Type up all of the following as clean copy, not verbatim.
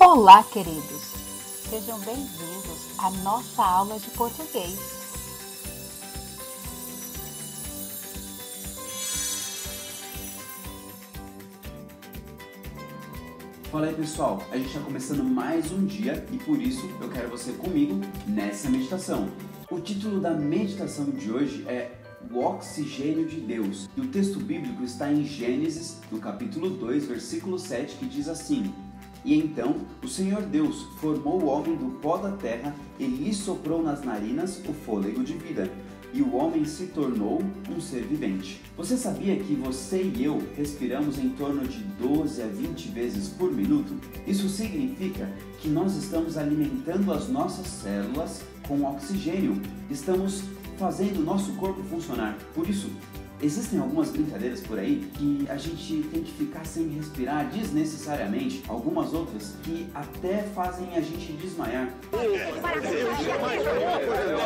Olá, queridos! Sejam bem-vindos à nossa aula de português. Fala aí, pessoal, a gente está começando mais um dia e por isso eu quero você comigo nessa meditação. O título da meditação de hoje é O Oxigênio de Deus e o texto bíblico está em Gênesis, no capítulo 2, versículo 7, que diz assim: E então o Senhor Deus formou o homem do pó da terra e lhe soprou nas narinas o fôlego de vida. E o homem se tornou um ser vivente. Você sabia que você e eu respiramos em torno de 12 a 20 vezes por minuto? Isso significa que nós estamos alimentando as nossas células com oxigênio. Estamos fazendo o nosso corpo funcionar. Por isso, existem algumas brincadeiras por aí que a gente tem que ficar sem respirar desnecessariamente. Algumas outras que até fazem a gente desmaiar.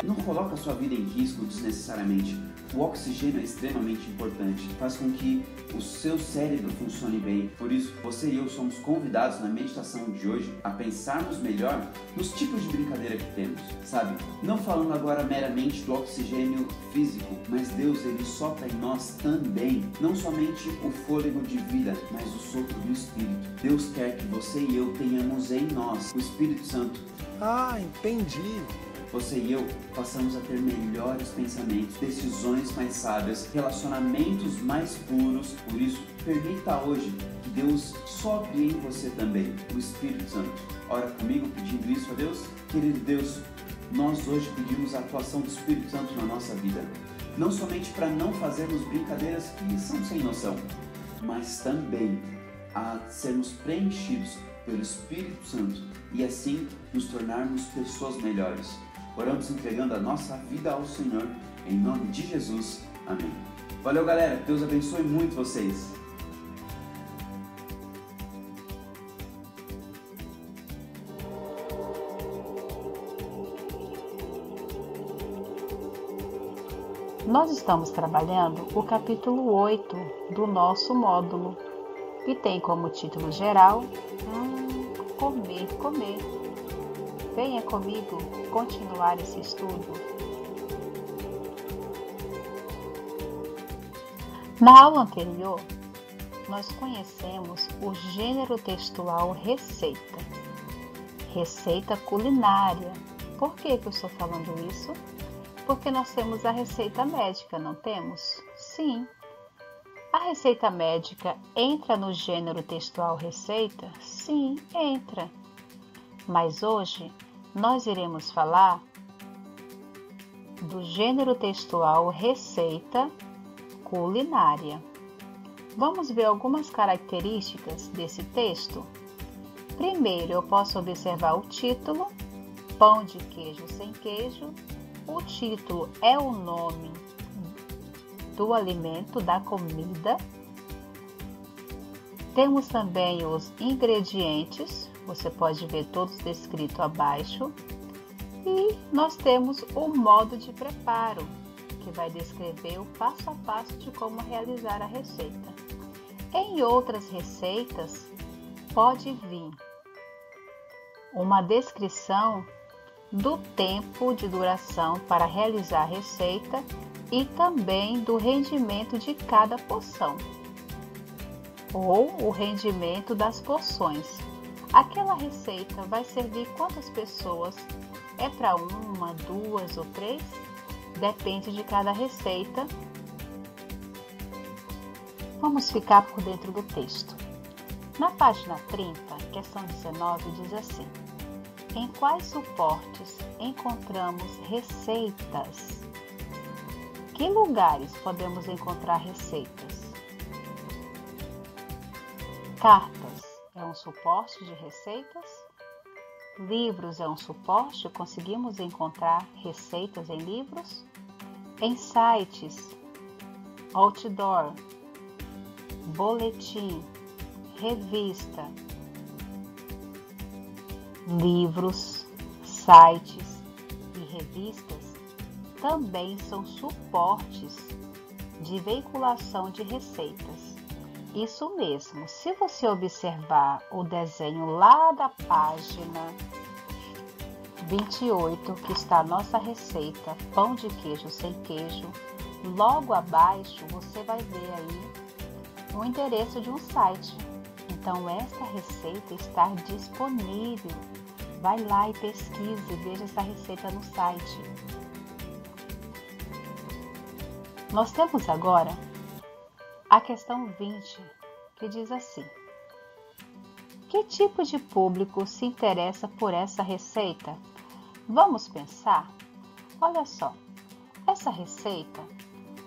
Não coloca a sua vida em risco desnecessariamente. O oxigênio é extremamente importante, faz com que o seu cérebro funcione bem. Por isso, você e eu somos convidados na meditação de hoje a pensarmos melhor nos tipos de brincadeira que temos, sabe? Não falando agora meramente do oxigênio físico, mas Deus, Ele sopra em nós também, não somente o fôlego de vida, mas o sopro do Espírito. Deus quer que você e eu tenhamos em nós o Espírito Santo. Ah, entendi. Você e eu passamos a ter melhores pensamentos, decisões mais sábias, relacionamentos mais puros. Por isso, permita hoje que Deus sopre em você também, o Espírito Santo. Ora comigo pedindo isso a Deus. Querido Deus, nós hoje pedimos a atuação do Espírito Santo na nossa vida. Não somente para não fazermos brincadeiras que são sem noção, mas também a sermos preenchidos pelo Espírito Santo e assim nos tornarmos pessoas melhores. Oramos entregando a nossa vida ao Senhor, em nome de Jesus. Amém. Valeu, galera. Deus abençoe muito vocês. Nós estamos trabalhando o capítulo 8 do nosso módulo, que tem como título geral Comer, Comer. Venha comigo continuar esse estudo. Na aula anterior, nós conhecemos o gênero textual receita. Receita culinária. Por que eu estou falando isso? Porque nós temos a receita médica, não temos? Sim. A receita médica entra no gênero textual receita? Sim, entra. Mas hoje nós iremos falar do gênero textual receita culinária. Vamos ver algumas características desse texto? Primeiro, eu posso observar o título, Pão de queijo sem queijo. O título é o nome do alimento, da comida. Temos também os ingredientes, você pode ver todos descritos abaixo. E nós temos o modo de preparo, que vai descrever o passo a passo de como realizar a receita. Em outras receitas, pode vir uma descrição do tempo de duração para realizar a receita e também do rendimento de cada porção, ou o rendimento das porções. Aquela receita vai servir quantas pessoas? É para uma, duas ou três? Depende de cada receita. Vamos ficar por dentro do texto. Na página 30, questão 19, diz assim: Em quais suportes encontramos receitas? Que lugares podemos encontrar receitas? Cartas é um suporte de receitas? Livros é um suporte? Conseguimos encontrar receitas em livros? Em sites, outdoor, boletim, revista, livros, sites e revistas também são suportes de veiculação de receitas. Isso mesmo. Se você observar o desenho lá da página 28, que está a nossa receita, pão de queijo sem queijo, logo abaixo você vai ver aí o endereço de um site. Então, esta receita está disponível. Vai lá e pesquise, veja essa receita no site. Nós temos agora a questão 20, que diz assim: que tipo de público se interessa por essa receita? Vamos pensar? Olha só, essa receita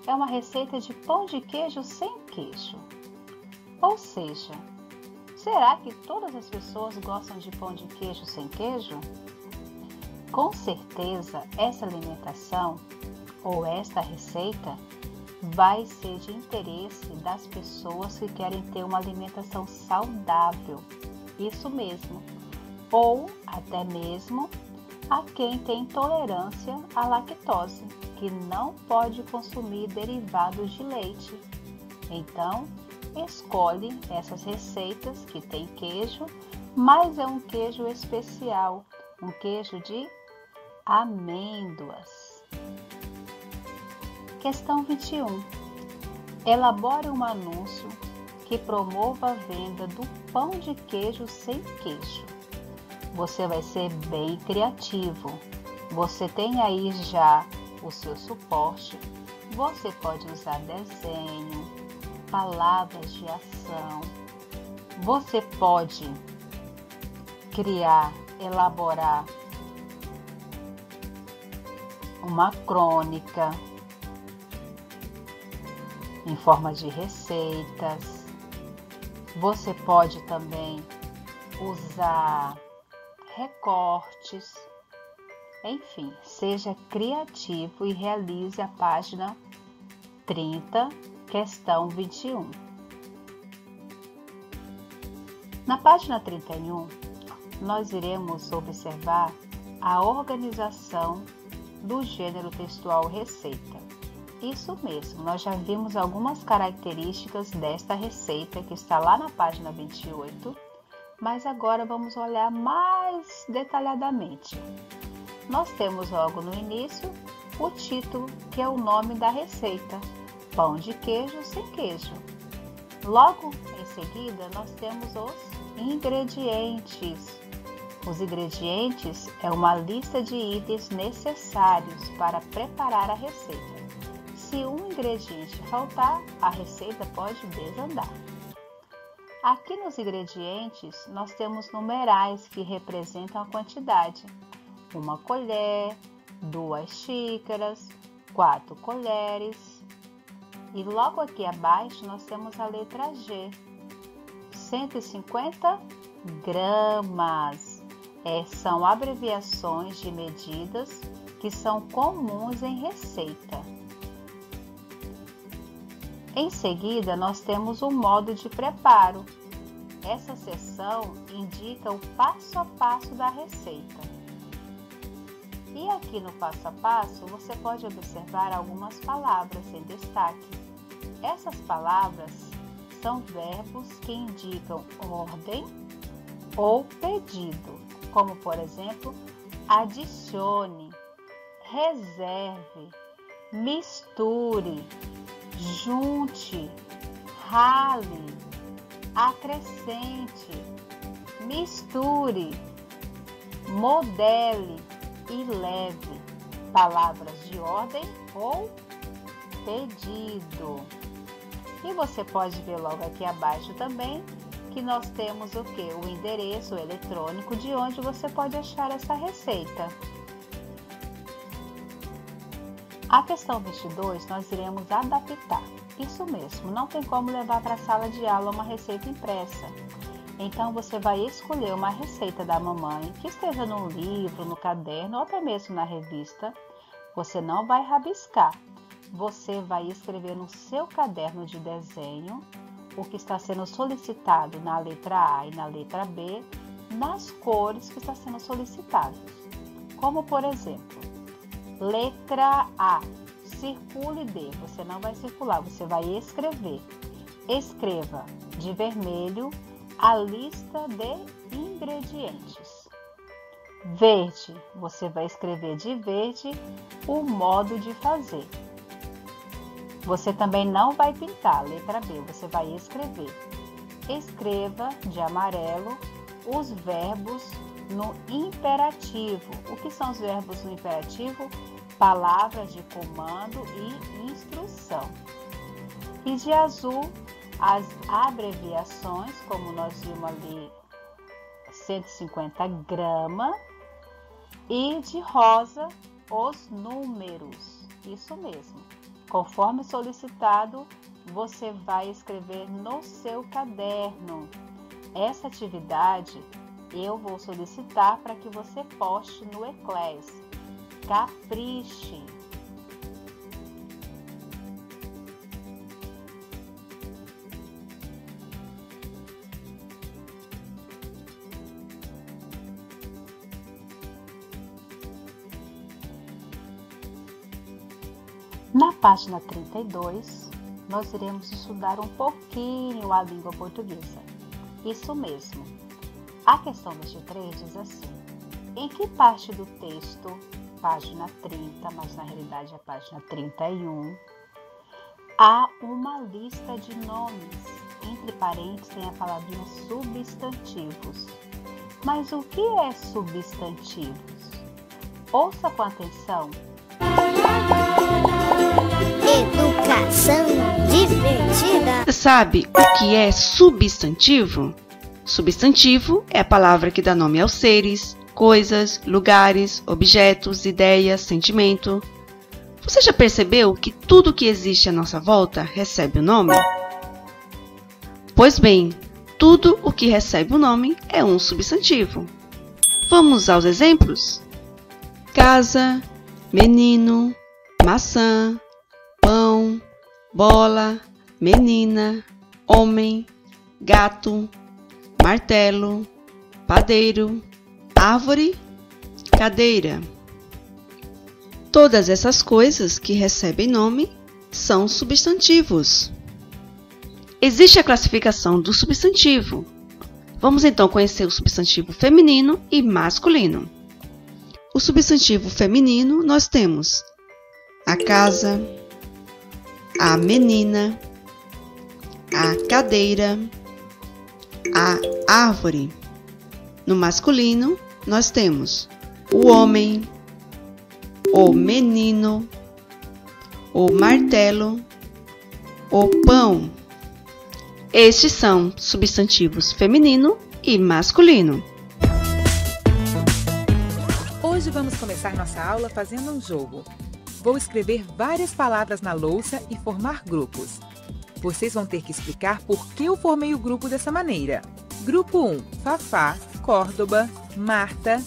é uma receita de pão de queijo sem queijo. Ou seja, será que todas as pessoas gostam de pão de queijo sem queijo? Com certeza, essa alimentação ou esta receita vai ser de interesse das pessoas que querem ter uma alimentação saudável. Isso mesmo. Ou até mesmo a quem tem intolerância à lactose, que não pode consumir derivados de leite. Então, escolhe essas receitas que tem queijo, mas é um queijo especial, um queijo de amêndoas. Questão 21. Elabore um anúncio que promova a venda do pão de queijo sem queijo. Você vai ser bem criativo. Você tem aí já o seu suporte. Você pode usar desenho, palavras de ação. Você pode elaborar uma crônica em forma de receitas. Você pode também usar recortes. Enfim, seja criativo e realize a página 30, questão 21. Na página 31, nós iremos observar a organização do gênero textual receita. Isso mesmo, nós já vimos algumas características desta receita que está lá na página 28, mas agora vamos olhar mais detalhadamente. Nós temos logo no início o título, que é o nome da receita, pão de queijo sem queijo. Logo em seguida, nós temos os ingredientes. Os ingredientes é uma lista de itens necessários para preparar a receita. Se um ingrediente faltar, a receita pode desandar. Aqui nos ingredientes, nós temos numerais que representam a quantidade. 1 colher, 2 xícaras, 4 colheres. E logo aqui abaixo nós temos a letra G, 150 gramas. São abreviações de medidas que são comuns em receita. Em seguida, nós temos o modo de preparo. Essa seção indica o passo a passo da receita. E aqui no passo a passo, você pode observar algumas palavras em destaque. Essas palavras são verbos que indicam ordem ou pedido, como por exemplo, adicione, reserve, misture, junte, rale, acrescente, misture, modele e leve. Palavras de ordem ou pedido. E você pode ver logo aqui abaixo também que nós temos o que? O endereço eletrônico de onde você pode achar essa receita. A questão 22 nós iremos adaptar. Isso mesmo, não tem como levar para a sala de aula uma receita impressa. Então você vai escolher uma receita da mamãe que esteja no livro, no caderno ou até mesmo na revista. Você não vai rabiscar. Você vai escrever no seu caderno de desenho o que está sendo solicitado na letra A e na letra B, nas cores que está sendo solicitado. Como por exemplo, letra A, circule D. Você não vai circular, você vai escrever. escreva de vermelho a lista de ingredientes. Verde, você vai escrever de verde o modo de fazer. Você também não vai pintar, letra B, você vai escrever. Escreva de amarelo os verbos no imperativo. O que são os verbos no imperativo? Palavras de comando e instrução. E de azul, as abreviações, como nós vimos ali, 150 gramas. E de rosa, os números. Isso mesmo. Conforme solicitado, você vai escrever no seu caderno. Essa atividade eu vou solicitar para que você poste no Eclass. Capriche! Na página 32, nós iremos estudar um pouquinho a língua portuguesa. Isso mesmo. A questão 23 diz assim: em que parte do texto, página 30, mas na realidade é a página 31, há uma lista de nomes? Entre parênteses tem a palavrinha substantivos. Mas o que é substantivos? Ouça com atenção. Educação divertida. Você sabe o que é substantivo? Substantivo é a palavra que dá nome aos seres, coisas, lugares, objetos, ideias, sentimento. Você já percebeu que tudo que existe à nossa volta recebe um nome? Pois bem, tudo o que recebe um nome é um substantivo. Vamos aos exemplos? Casa, menino, maçã, pão, bola, menina, homem, gato, martelo, padeiro, árvore, cadeira. Todas essas coisas que recebem nome são substantivos. Existe a classificação do substantivo. Vamos então conhecer o substantivo feminino e masculino. O substantivo feminino nós temos a casa, a menina, a cadeira, a árvore. No masculino, nós temos o homem, o menino, o martelo, o pão. Estes são substantivos feminino e masculino. Hoje vamos começar nossa aula fazendo um jogo. Vou escrever várias palavras na louça e formar grupos. Vocês vão ter que explicar por que eu formei o grupo dessa maneira. Grupo 1, Fafá, Córdoba, Marta,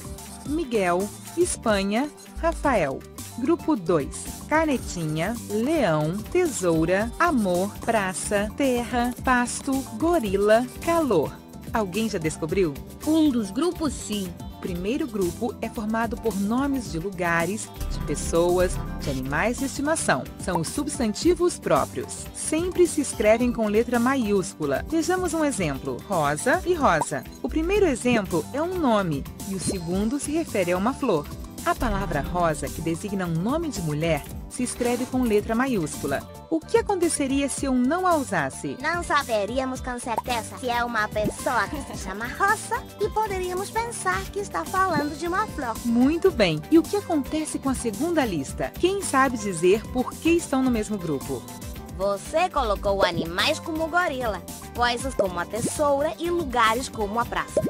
Miguel, Espanha, Rafael. Grupo 2, Canetinha, Leão, Tesoura, Amor, Praça, Terra, Pasto, Gorila, Calor. Alguém já descobriu? Um dos grupos, sim. O primeiro grupo é formado por nomes de lugares, de pessoas, de animais de estimação. São os substantivos próprios. Sempre se escrevem com letra maiúscula. Vejamos um exemplo. Rosa e rosa. O primeiro exemplo é um nome e o segundo se refere a uma flor. A palavra rosa, que designa um nome de mulher, se escreve com letra maiúscula. O que aconteceria se eu não a usasse? Não saberíamos com certeza se é uma pessoa que se chama Rosa e poderíamos pensar que está falando de uma flor. Muito bem. E o que acontece com a segunda lista? Quem sabe dizer por que estão no mesmo grupo? Você colocou animais como gorila, coisas como a tesoura e lugares como a praça.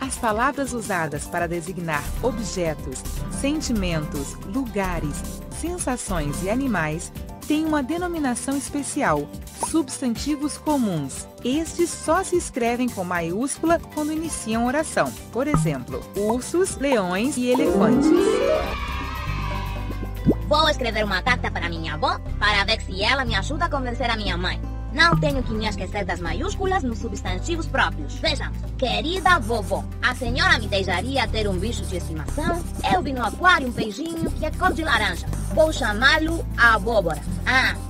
As palavras usadas para designar objetos, sentimentos, lugares, sensações e animais têm uma denominação especial, substantivos comuns. Estes só se escrevem com maiúscula quando iniciam oração. Por exemplo, ursos, leões e elefantes. Vou escrever uma carta para minha avó para ver se ela me ajuda a convencer a minha mãe. Não tenho que me esquecer das maiúsculas nos substantivos próprios. Vejamos. Querida vovó, a senhora me deixaria ter um bicho de estimação? Eu vi no aquário um peixinho que é cor de laranja. Vou chamá-lo abóbora.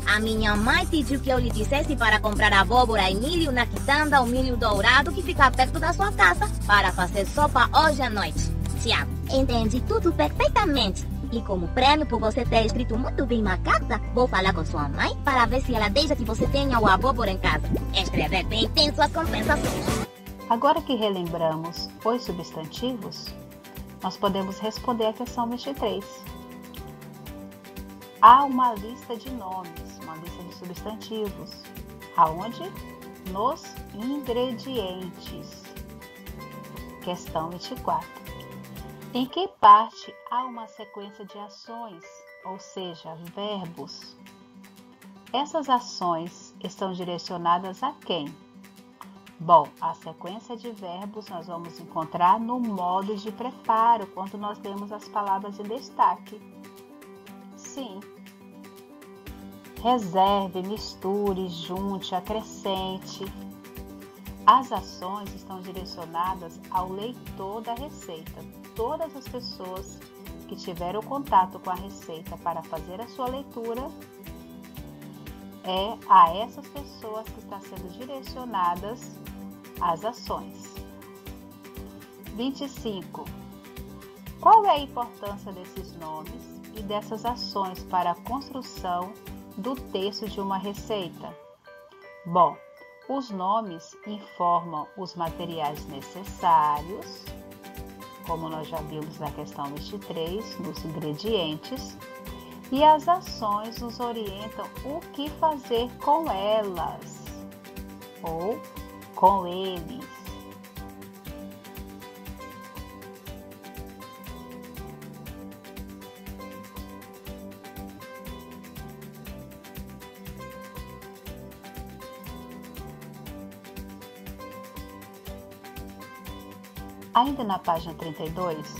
A minha mãe pediu que eu lhe dissesse para comprar abóbora e milho na quitanda, o milho dourado que fica perto da sua casa, para fazer sopa hoje à noite. Tiago, entendi tudo perfeitamente. E como prêmio por você ter escrito muito bem uma carta, vou falar com sua mãe para ver se ela deixa que você tenha o abóbora em casa. Escrever bem tem suas compensações. Agora que relembramos os substantivos, nós podemos responder a questão 23. Há uma lista de nomes, uma lista de substantivos. Aonde? Nos ingredientes. Questão 24. Em que parte há uma sequência de ações, ou seja, verbos? Essas ações estão direcionadas a quem? Bom, a sequência de verbos nós vamos encontrar no modo de preparo, quando nós temos as palavras em destaque. Sim. Reserve, misture, junte, acrescente. As ações estão direcionadas ao leitor da receita. Todas as pessoas que tiveram contato com a receita para fazer a sua leitura, é a essas pessoas que estão sendo direcionadas as ações. 25. Qual é a importância desses nomes e dessas ações para a construção do texto de uma receita? Bom, os nomes informam os materiais necessários, como nós já vimos na questão 23, nos ingredientes, e as ações nos orientam o que fazer com elas, ou com eles. Ainda na página 32,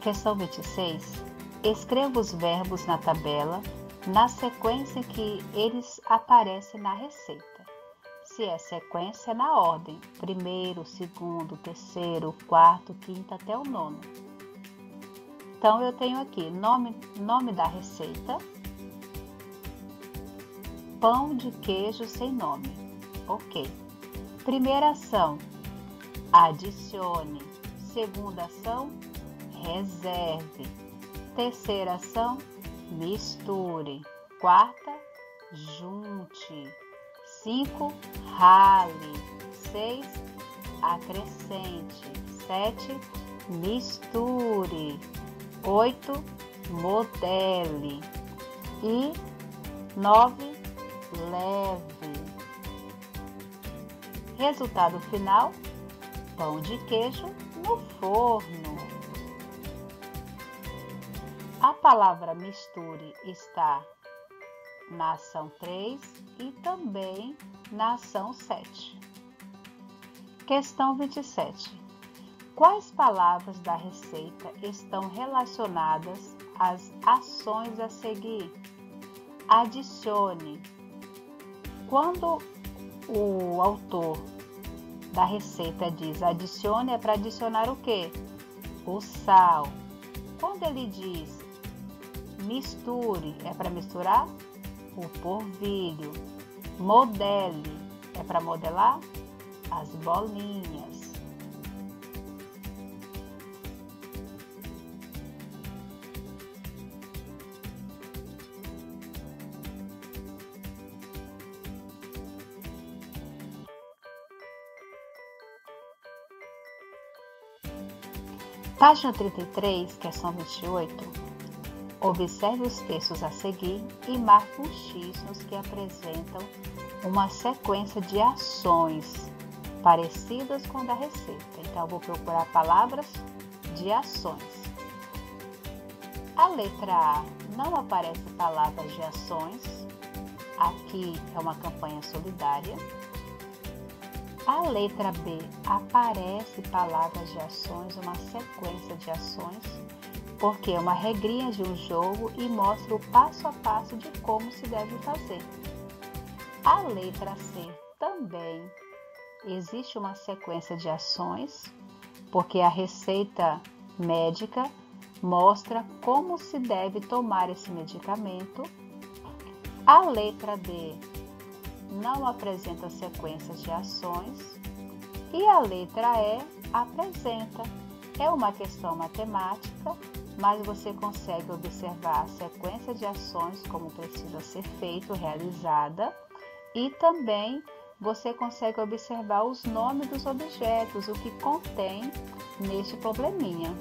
questão 26, escreva os verbos na tabela na sequência que eles aparecem na receita. Se é sequência, na ordem, primeiro, segundo, terceiro, quarto, quinto até o nono. Então, eu tenho aqui nome da receita, pão de queijo sem nome. Ok. Primeira ação, adicione. Segunda ação, reserve. Terceira ação, misture. Quarta, junte. 5, rale. 6, acrescente. 7, misture. 8, modele. E 9, leve. Resultado final, pão de queijo no forno. A palavra misture está na ação 3 e também na ação 7. Questão 27. Quais palavras da receita estão relacionadas às ações a seguir? Adicione. Quando o autor da receita diz adicione, é para adicionar o quê? O sal. Quando ele diz misture, é para misturar o polvilho. Modele, é para modelar as bolinhas. Página 33, questão 28. Observe os textos a seguir e marque um X nos que apresentam uma sequência de ações parecidas com a da receita. Então, eu vou procurar palavras de ações. A letra A não aparece palavras de ações. Aqui é uma campanha solidária. A letra B aparece palavras de ações, uma sequência de ações, porque é uma regrinha de um jogo e mostra o passo a passo de como se deve fazer. A letra C também existe uma sequência de ações, porque a receita médica mostra como se deve tomar esse medicamento. A letra D não apresenta sequências de ações e a letra E apresenta. É uma questão matemática, mas você consegue observar a sequência de ações, como precisa ser feito, realizada, e também você consegue observar os nomes dos objetos, o que contém neste probleminha.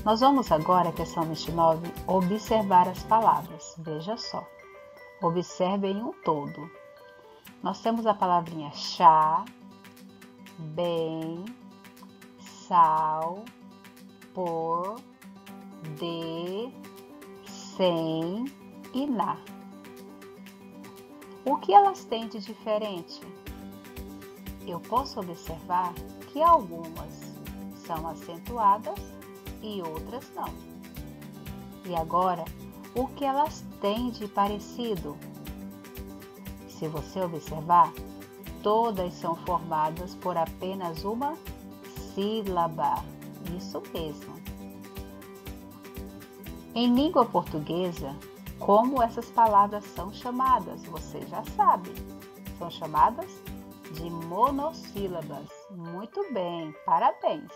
Nós vamos agora, questão 29, observar as palavras. Veja só, observem um todo. Nós temos a palavrinha chá, bem, sal, por, de, sem e na. O que elas têm de diferente? Eu posso observar que algumas são acentuadas e outras não. E agora, o que elas têm de parecido? Se você observar, todas são formadas por apenas uma sílaba. Isso mesmo. Em língua portuguesa, como essas palavras são chamadas? Você já sabe. São chamadas de monossílabas. Muito bem, parabéns!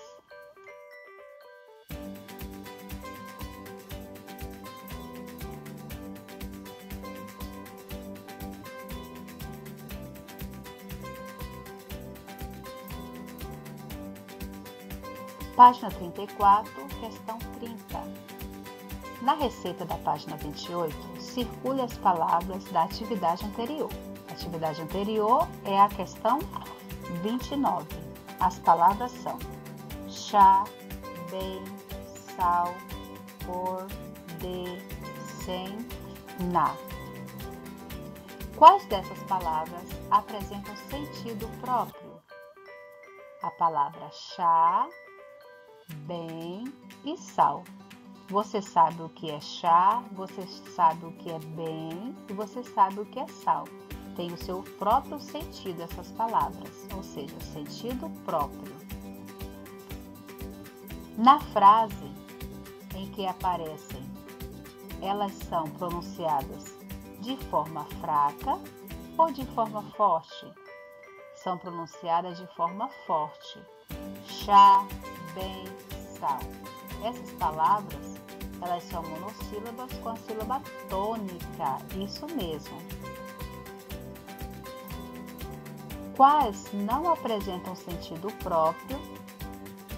Página 34, questão 30. Na receita da página 28, circule as palavras da atividade anterior. A atividade anterior é a questão 29. As palavras são chá, bem, sal, por, de, sem, na. Quais dessas palavras apresentam sentido próprio? A palavra chá, bem e sal. Você sabe o que é chá, você sabe o que é bem e você sabe o que é sal. Tem o seu próprio sentido essas palavras, ou seja, sentido próprio. Na frase em que aparecem, elas são pronunciadas de forma fraca ou de forma forte? São pronunciadas de forma forte. Chá, bem, sal. Essas palavras, elas são monossílabas com a sílaba tônica, isso mesmo. Quais não apresentam sentido próprio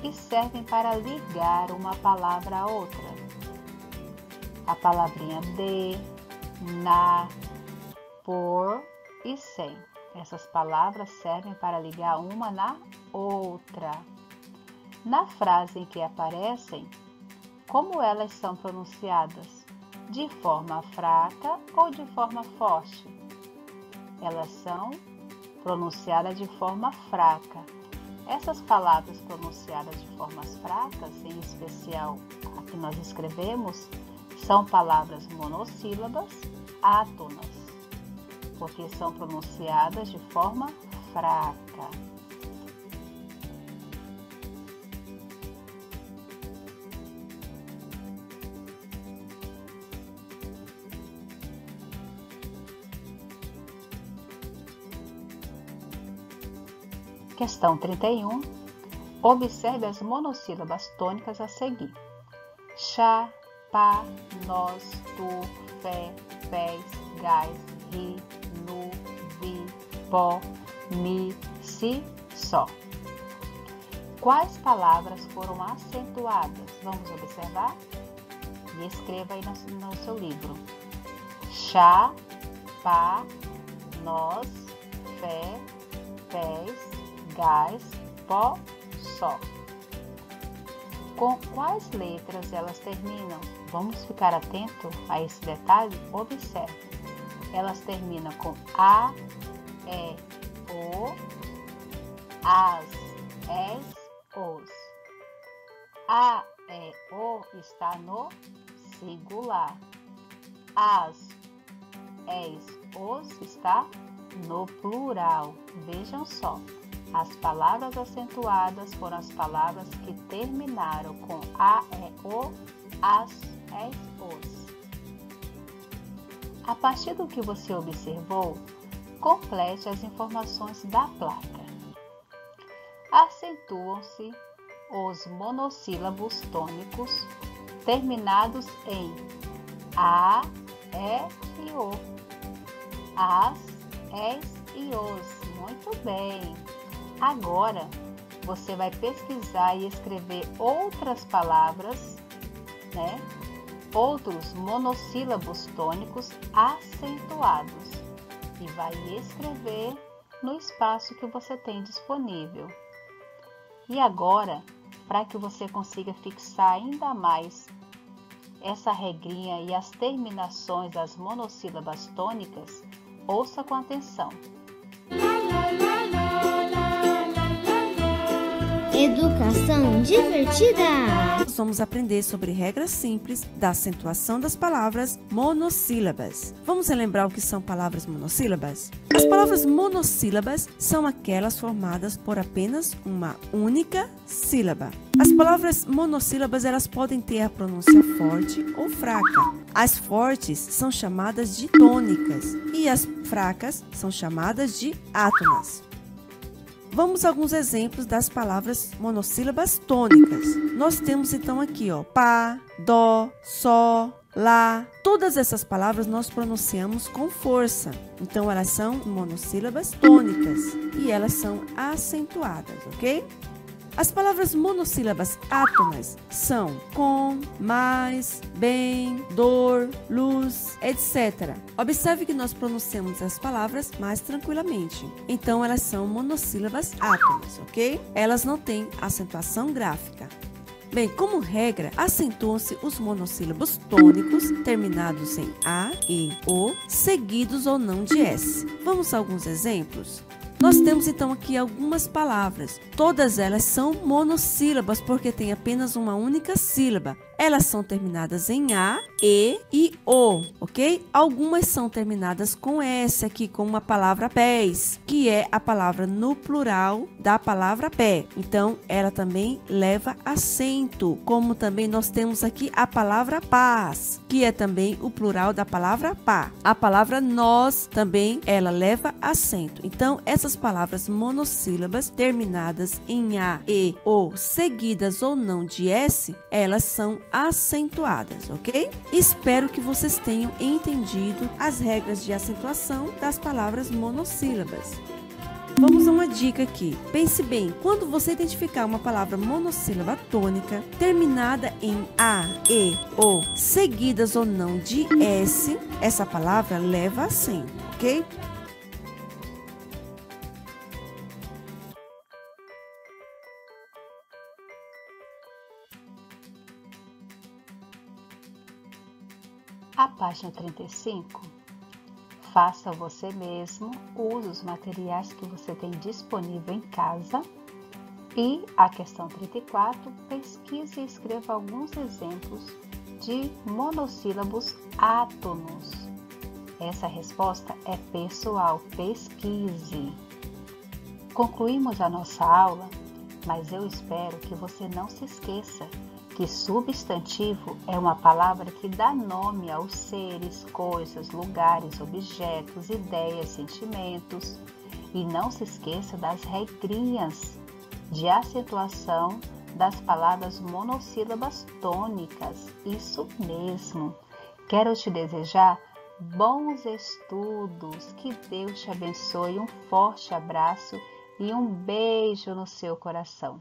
e servem para ligar uma palavra a outra? A palavrinha de, na, por e sem. Essas palavras servem para ligar uma na outra. Na frase em que aparecem, como elas são pronunciadas? De forma fraca ou de forma forte? Elas são pronunciadas de forma fraca. Essas palavras pronunciadas de formas fracas, em especial a que nós escrevemos, são palavras monossílabas átonas, porque são pronunciadas de forma fraca. Questão 31. Observe as monossílabas tônicas a seguir. Chá, pá, nós, tu, fé, pés, gás, ri, nu, vi, pó, mi, si, só. Quais palavras foram acentuadas? Vamos observar? E escreva aí no seu livro. Chá, pá, nós, fé, pés, gás, pó, só. Com quais letras elas terminam? Vamos ficar atento a esse detalhe? Observe. elas terminam com A, E, O, as, es, os. A, E, O está no singular. As, es, os está no plural. Vejam só, as palavras acentuadas foram as palavras que terminaram com A, E, O, as, es, os. A partir do que você observou, complete as informações da placa. Acentuam-se os monossílabos tônicos terminados em A, E e O. As, es e os. Muito bem! Agora, você vai pesquisar e escrever outras palavras, né? Outros monossílabos tônicos acentuados e vai escrever no espaço que você tem disponível. E agora, para que você consiga fixar ainda mais essa regrinha e as terminações das monossílabas tônicas, ouça com atenção. Educação divertida! Nós vamos aprender sobre regras simples da acentuação das palavras monossílabas. Vamos relembrar o que são palavras monossílabas? As palavras monossílabas são aquelas formadas por apenas uma única sílaba. As palavras monossílabas, elas podem ter a pronúncia forte ou fraca. As fortes são chamadas de tônicas e as fracas são chamadas de átonas. Vamos a alguns exemplos das palavras monossílabas tônicas. Nós temos então aqui, pá, dó, sol, lá. Todas essas palavras nós pronunciamos com força. Então elas são monossílabas tônicas e elas são acentuadas, ok? As palavras monossílabas átonas são com, mais, bem, dor, luz, etc. Observe que nós pronunciamos as palavras mais tranquilamente. Então, elas são monossílabas átonas, ok? Elas não têm acentuação gráfica. Bem, como regra, acentuam-se os monossílabos tônicos terminados em A, E, O, seguidos ou não de S. Vamos a alguns exemplos? Nós temos então aqui algumas palavras. Todas elas são monossílabas porque tem apenas uma única sílaba. Elas são terminadas em A, E e O, ok? Algumas são terminadas com S aqui, como a palavra pés, que é a palavra no plural da palavra pé. Então, ela também leva acento, como também nós temos aqui a palavra paz, que é também o plural da palavra pá. A palavra nós também, ela leva acento. Então, essas palavras monossílabas terminadas em A, E, O, seguidas ou não de S, elas são acentuadas, ok? Espero que vocês tenham entendido as regras de acentuação das palavras monossílabas. Vamos a uma dica aqui. Pense bem, quando você identificar uma palavra monossílaba tônica terminada em A, E, O, seguidas ou não de S, essa palavra leva acento, ok? A página 35, faça você mesmo, use os materiais que você tem disponível em casa. E a questão 34, pesquise e escreva alguns exemplos de monossílabos átonos. Essa resposta é pessoal, pesquise. Concluímos a nossa aula, mas eu espero que você não se esqueça que substantivo é uma palavra que dá nome aos seres, coisas, lugares, objetos, ideias, sentimentos. E não se esqueça das regrinhas de acentuação das palavras monossílabas tônicas. Isso mesmo. Quero te desejar bons estudos. Que Deus te abençoe. Um forte abraço e um beijo no seu coração.